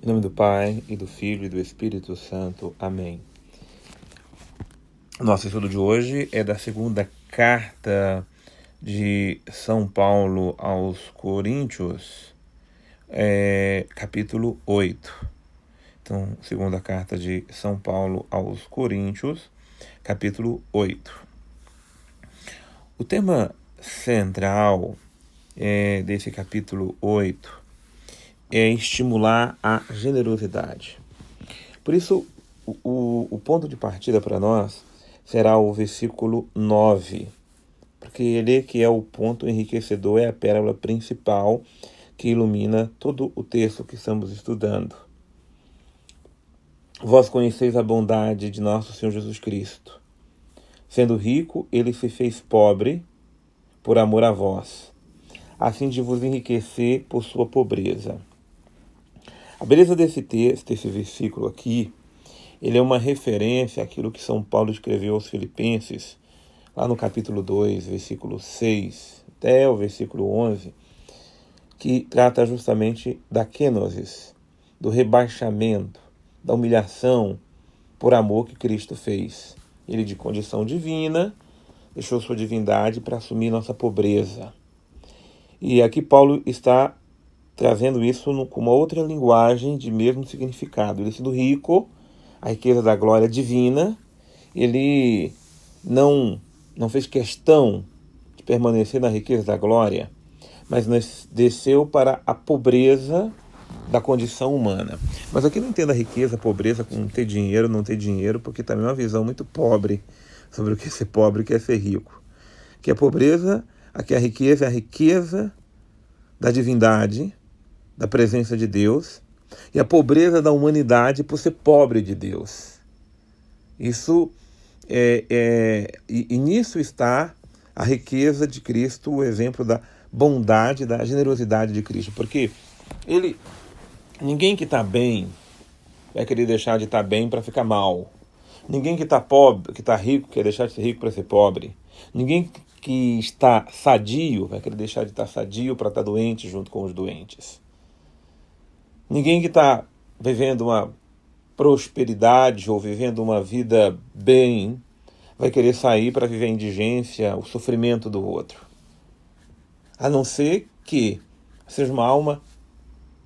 Em nome do Pai, e do Filho, e do Espírito Santo. Amém. Nosso estudo de hoje é da segunda carta de São Paulo aos Coríntios, capítulo 8. Então, segunda carta de São Paulo aos Coríntios, capítulo 8. O tema central desse capítulo 8 é estimular a generosidade. Por isso, o ponto de partida para nós será o versículo 9, porque ele que é o ponto enriquecedor, é a pérola principal que ilumina todo o texto que estamos estudando. Vós conheceis a bondade de nosso Senhor Jesus Cristo. Sendo rico, ele se fez pobre por amor a vós, a fim de vos enriquecer por sua pobreza. A beleza desse texto, esse versículo aqui, ele é uma referência àquilo que São Paulo escreveu aos Filipenses, lá no capítulo 2, versículo 6, até o versículo 11, que trata justamente da kenosis, do rebaixamento, da humilhação por amor que Cristo fez. Ele, de condição divina, deixou sua divindade para assumir nossa pobreza. E aqui Paulo está trazendo isso com uma outra linguagem de mesmo significado. Ele sendo rico, a riqueza da glória divina, ele não fez questão de permanecer na riqueza da glória, mas desceu para a pobreza da condição humana. Mas aqui não entenda a riqueza, a pobreza com ter dinheiro, não ter dinheiro, porque também é uma visão muito pobre sobre o que é ser pobre e o que é ser rico. Que a pobreza, aqui a riqueza é a riqueza da divindade, da presença de Deus, e a pobreza da humanidade por ser pobre de Deus. Isso e nisso está a riqueza de Cristo, o exemplo da bondade, da generosidade de Cristo, porque ninguém que está bem vai querer deixar de estar bem para ficar mal. Ninguém que está pobre, que está rico, quer deixar de ser rico para ser pobre. Ninguém que está sadio vai querer deixar de estar sadio para estar doente junto com os doentes. Ninguém que está vivendo uma prosperidade ou vivendo uma vida bem vai querer sair para viver a indigência, o sofrimento do outro. A não ser que seja uma alma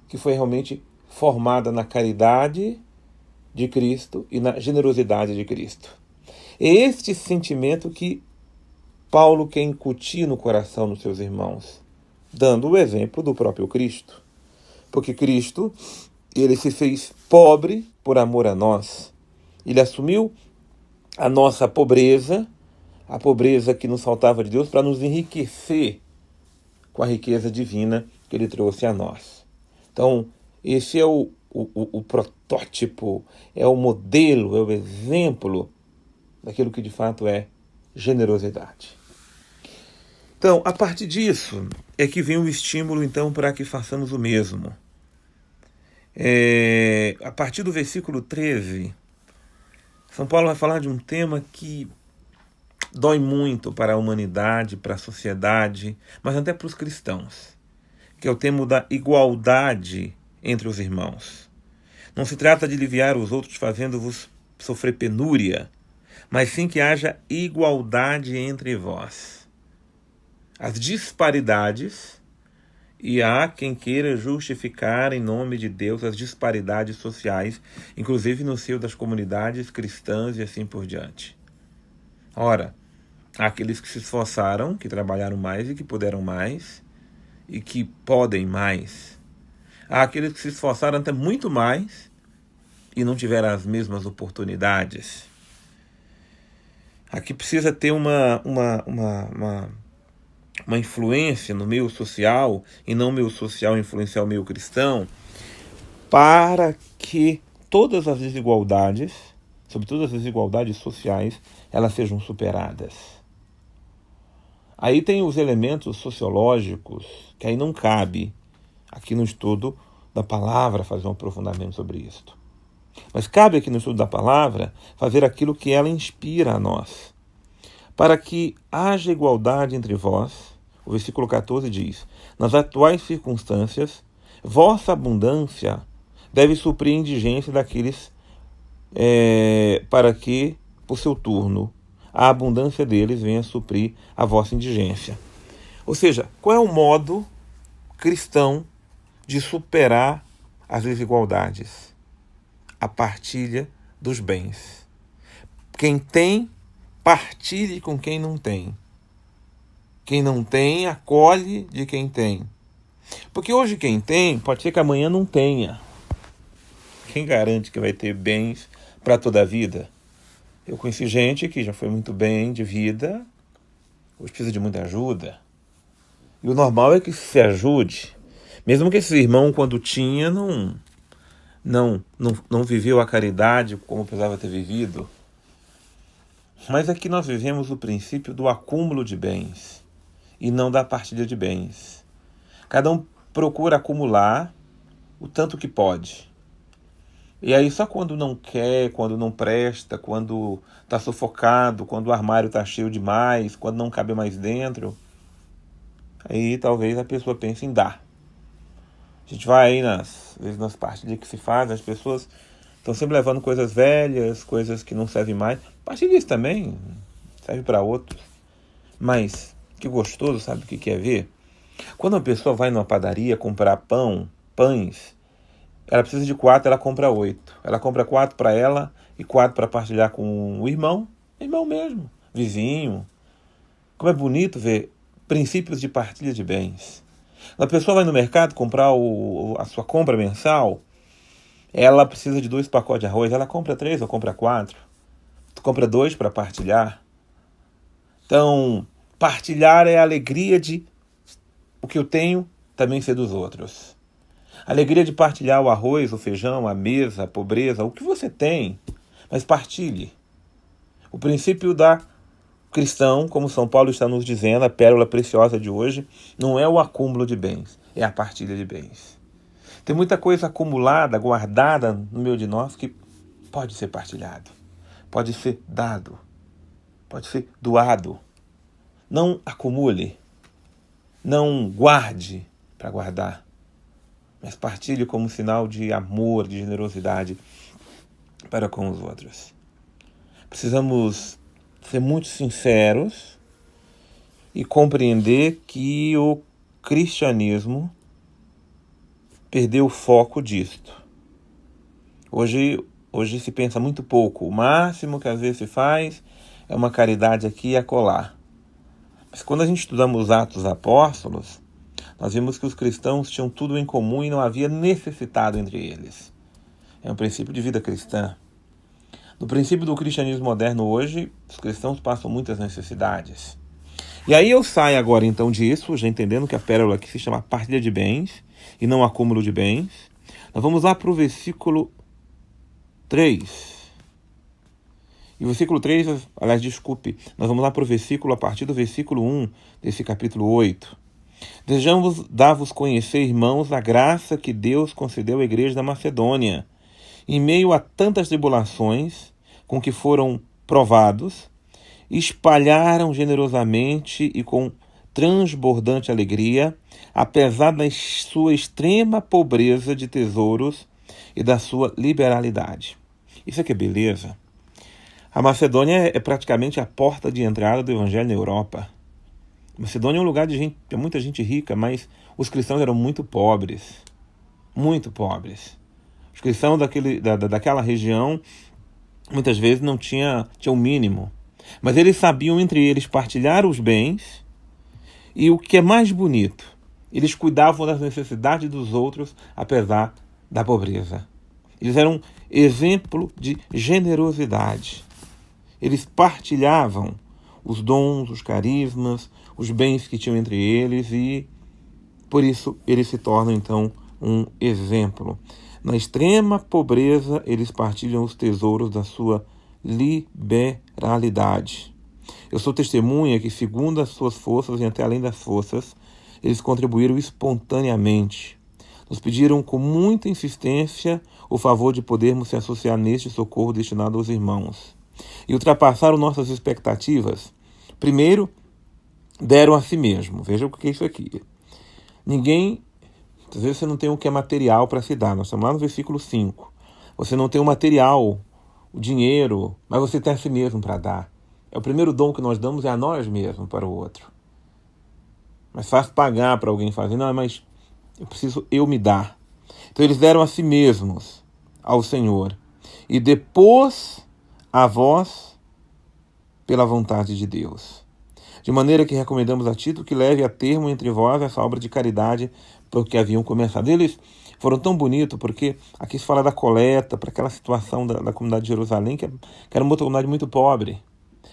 que foi realmente formada na caridade de Cristo e na generosidade de Cristo. É este sentimento que Paulo quer incutir no coração dos seus irmãos, dando o exemplo do próprio Cristo. Porque Cristo, ele se fez pobre por amor a nós. Ele assumiu a nossa pobreza, a pobreza que nos faltava de Deus, para nos enriquecer com a riqueza divina que ele trouxe a nós. Então, esse é o protótipo, é o modelo, é o exemplo daquilo que de fato é generosidade. Então, a partir disso, é que vem o estímulo, então, para que façamos o mesmo. A partir do versículo 13, São Paulo vai falar de um tema que dói muito para a humanidade, para a sociedade, mas até para os cristãos, que é o tema da igualdade entre os irmãos. Não se trata de aliviar os outros fazendo-vos sofrer penúria, mas sim que haja igualdade entre vós. As disparidades, e há quem queira justificar em nome de Deus as disparidades sociais, inclusive no seio das comunidades cristãs e assim por diante. Ora, há aqueles que se esforçaram, que trabalharam mais e que puderam mais, e que podem mais. Há aqueles que se esforçaram até muito mais e não tiveram as mesmas oportunidades. Aqui precisa ter uma influência no meio social, e não o meio social influenciar o meio cristão, para que todas as desigualdades, sobretudo as desigualdades sociais, elas sejam superadas. Aí tem os elementos sociológicos, que aí não cabe aqui no estudo da palavra fazer um aprofundamento sobre isso. Mas cabe aqui no estudo da palavra fazer aquilo que ela inspira a nós. Para que haja igualdade entre vós, o versículo 14 diz: nas atuais circunstâncias, vossa abundância deve suprir a indigência daqueles para que, por seu turno, a abundância deles venha suprir a vossa indigência. Ou seja, qual é o modo cristão de superar as desigualdades? A partilha dos bens. Quem tem, partilhe com quem não tem. Quem não tem, acolhe de quem tem. Porque hoje quem tem, pode ser que amanhã não tenha. Quem garante que vai ter bens para toda a vida? Eu conheci gente que já foi muito bem de vida, hoje precisa de muita ajuda. E o normal é que se ajude. Mesmo que esse irmão, quando tinha, não viveu a caridade como precisava ter vivido. Mas aqui nós vivemos o princípio do acúmulo de bens e não da partilha de bens. Cada um procura acumular o tanto que pode. E aí só quando não quer, quando não presta, quando está sufocado, quando o armário está cheio demais, quando não cabe mais dentro, aí talvez a pessoa pense em dar. A gente vai aí às vezes nas partilhas que se faz, as pessoas estão sempre levando coisas velhas, coisas que não servem mais. Partilha isso também, serve para outros. Mas que gostoso, sabe o que quer ver? Quando uma pessoa vai numa padaria comprar pães, ela precisa de 4, ela compra 8. Ela compra 4 para ela e 4 para partilhar com o irmão mesmo, vizinho. Como é bonito ver princípios de partilha de bens. Quando a pessoa vai no mercado comprar a sua compra mensal, ela precisa de 2 pacotes de arroz, ela compra 3 ou compra 4. Tu compra 2 para partilhar. Então, partilhar é a alegria de o que eu tenho também ser dos outros. A alegria de partilhar o arroz, o feijão, a mesa, a pobreza, o que você tem, mas partilhe. O princípio da cristão, como São Paulo está nos dizendo, a pérola preciosa de hoje, não é o acúmulo de bens, é a partilha de bens. Tem muita coisa acumulada, guardada no meio de nós que pode ser partilhado, pode ser dado, pode ser doado. Não acumule, não guarde para guardar, mas partilhe como sinal de amor, de generosidade para com os outros. Precisamos ser muito sinceros e compreender que o cristianismo perdeu o foco disto. Hoje se pensa muito pouco. O máximo que às vezes se faz é uma caridade aqui e acolá. Mas quando a gente estudamos os Atos dos Apóstolos, nós vimos que os cristãos tinham tudo em comum e não havia necessitado entre eles. É um princípio de vida cristã. No princípio do cristianismo moderno hoje, os cristãos passam muitas necessidades. E aí eu saio agora então disso, já entendendo que a pérola aqui se chama partilha de bens e não acúmulo de bens. Nós vamos lá para o versículo 3. E o versículo 3, aliás, desculpe, nós vamos lá para o versículo, a partir do versículo 1 desse capítulo 8. Desejamos dar-vos conhecer, irmãos, a graça que Deus concedeu à igreja da Macedônia. Em meio a tantas tribulações com que foram provados, espalharam generosamente e com transbordante alegria, apesar da sua extrema pobreza de tesouros e da sua liberalidade. Isso aqui é beleza. A Macedônia é praticamente a porta de entrada do Evangelho na Europa. A Macedônia é um lugar de muita gente rica, mas os cristãos eram muito pobres. Muito pobres. Os cristãos daquela região muitas vezes não tinham o mínimo. Mas eles sabiam entre eles partilhar os bens e o que é mais bonito, eles cuidavam das necessidades dos outros apesar da pobreza. Eles eram um exemplo de generosidade. Eles partilhavam os dons, os carismas, os bens que tinham entre eles e por isso eles se tornam então um exemplo. Na extrema pobreza, eles partilham os tesouros da sua liberalidade. Eu sou testemunha que, segundo as suas forças e até além das forças, eles contribuíram espontaneamente. Nos pediram com muita insistência o favor de podermos se associar neste socorro destinado aos irmãos. E ultrapassaram nossas expectativas. Primeiro, deram a si mesmo. Veja o que é isso aqui. Ninguém Às vezes você não tem o que é material para se dar. Nós estamos lá no versículo 5. Você não tem o material, o dinheiro, mas você tem a si mesmo para dar. É o primeiro dom que nós damos, é a nós mesmos para o outro. Mas fácil pagar para alguém fazer. Não, mas eu preciso eu me dar. Então eles deram a si mesmos ao Senhor. E depois a vós pela vontade de Deus. De maneira que recomendamos a Tito que leve a termo entre vós essa obra de caridade porque haviam começado. Eles foram tão bonitos porque aqui se fala da coleta para aquela situação da comunidade de Jerusalém, que era uma comunidade muito pobre.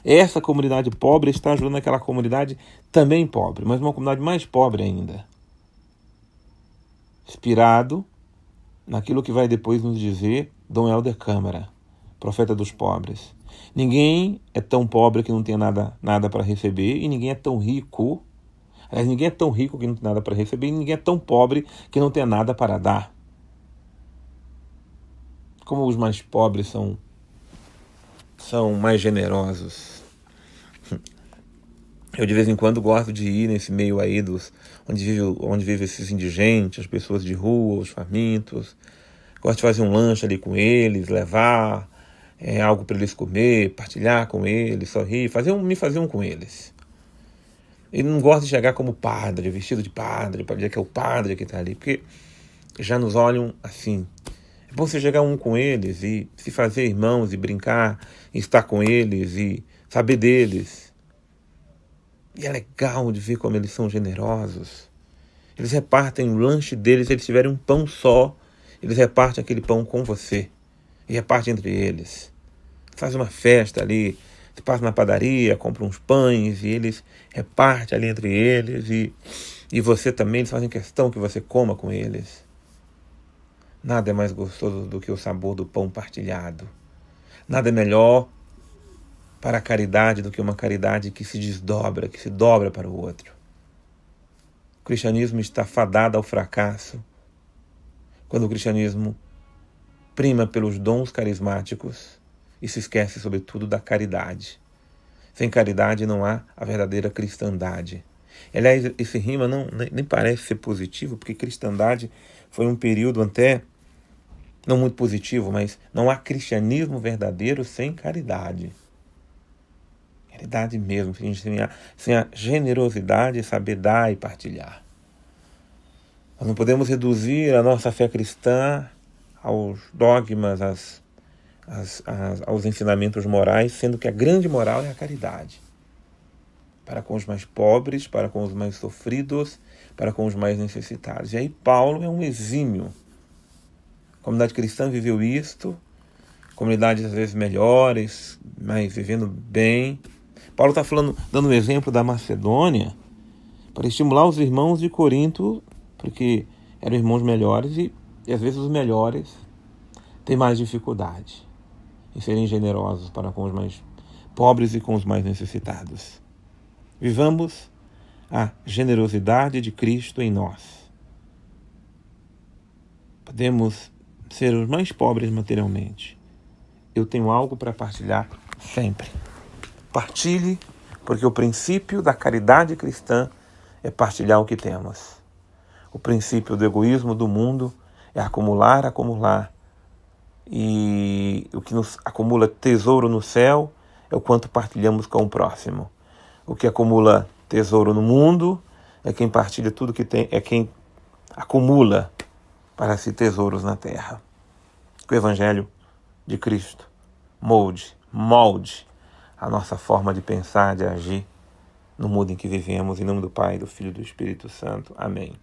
Essa comunidade pobre está ajudando aquela comunidade também pobre, mas uma comunidade mais pobre ainda. Inspirado naquilo que vai depois nos dizer Dom Helder Câmara, profeta dos pobres. Ninguém é tão pobre que não tenha nada para receber, e ninguém é tão rico. Aliás, ninguém é tão rico que não tem nada para receber, e ninguém é tão pobre que não tenha nada para dar. Como os mais pobres são mais generosos. Eu de vez em quando gosto de ir nesse meio aí onde vivem esses indigentes, as pessoas de rua, os famintos. Gosto de fazer um lanche ali com eles, levar algo para eles comer, partilhar com eles, sorrir, me fazer um com eles. E não gosto de chegar como padre, vestido de padre, para dizer que é o padre que está ali, porque já nos olham assim. É bom você chegar um com eles e se fazer irmãos e brincar, e estar com eles e saber deles. E é legal de ver como eles são generosos. Eles repartem o lanche deles, se eles tiverem um pão só, eles repartem aquele pão com você. E repartem entre eles. Faz uma festa ali, você passa na padaria, compra uns pães e eles repartem ali entre eles. E você também, eles fazem questão que você coma com eles. Nada é mais gostoso do que o sabor do pão partilhado. Nada é melhor para a caridade do que uma caridade que se desdobra, que se dobra para o outro. O cristianismo está fadado ao fracasso quando o cristianismo prima pelos dons carismáticos e se esquece, sobretudo, da caridade. Sem caridade não há a verdadeira cristandade. Aliás, esse rima nem parece ser positivo, porque cristandade foi um período até não muito positivo, mas não há cristianismo verdadeiro sem caridade. Caridade mesmo, sem a generosidade, saber dar e partilhar. Nós não podemos reduzir a nossa fé cristã aos dogmas, aos ensinamentos morais, sendo que a grande moral é a caridade. Para com os mais pobres, para com os mais sofridos, para com os mais necessitados. E aí Paulo é um exímio. A comunidade cristã viveu isto, comunidades às vezes melhores, mas vivendo bem. Paulo está dando um exemplo da Macedônia para estimular os irmãos de Corinto, porque eram irmãos melhores e às vezes os melhores têm mais dificuldade em serem generosos para com os mais pobres e com os mais necessitados. Vivamos a generosidade de Cristo em nós. Podemos ser os mais pobres materialmente. Eu tenho algo para partilhar sempre. Partilhe, porque o princípio da caridade cristã é partilhar o que temos. O princípio do egoísmo do mundo é acumular. E o que nos acumula tesouro no céu é o quanto partilhamos com o próximo. O que acumula tesouro no mundo é quem partilha tudo que tem, é quem acumula para si tesouros na terra. Que o Evangelho de Cristo molde a nossa forma de pensar, de agir no mundo em que vivemos. Em nome do Pai, do Filho e do Espírito Santo. Amém.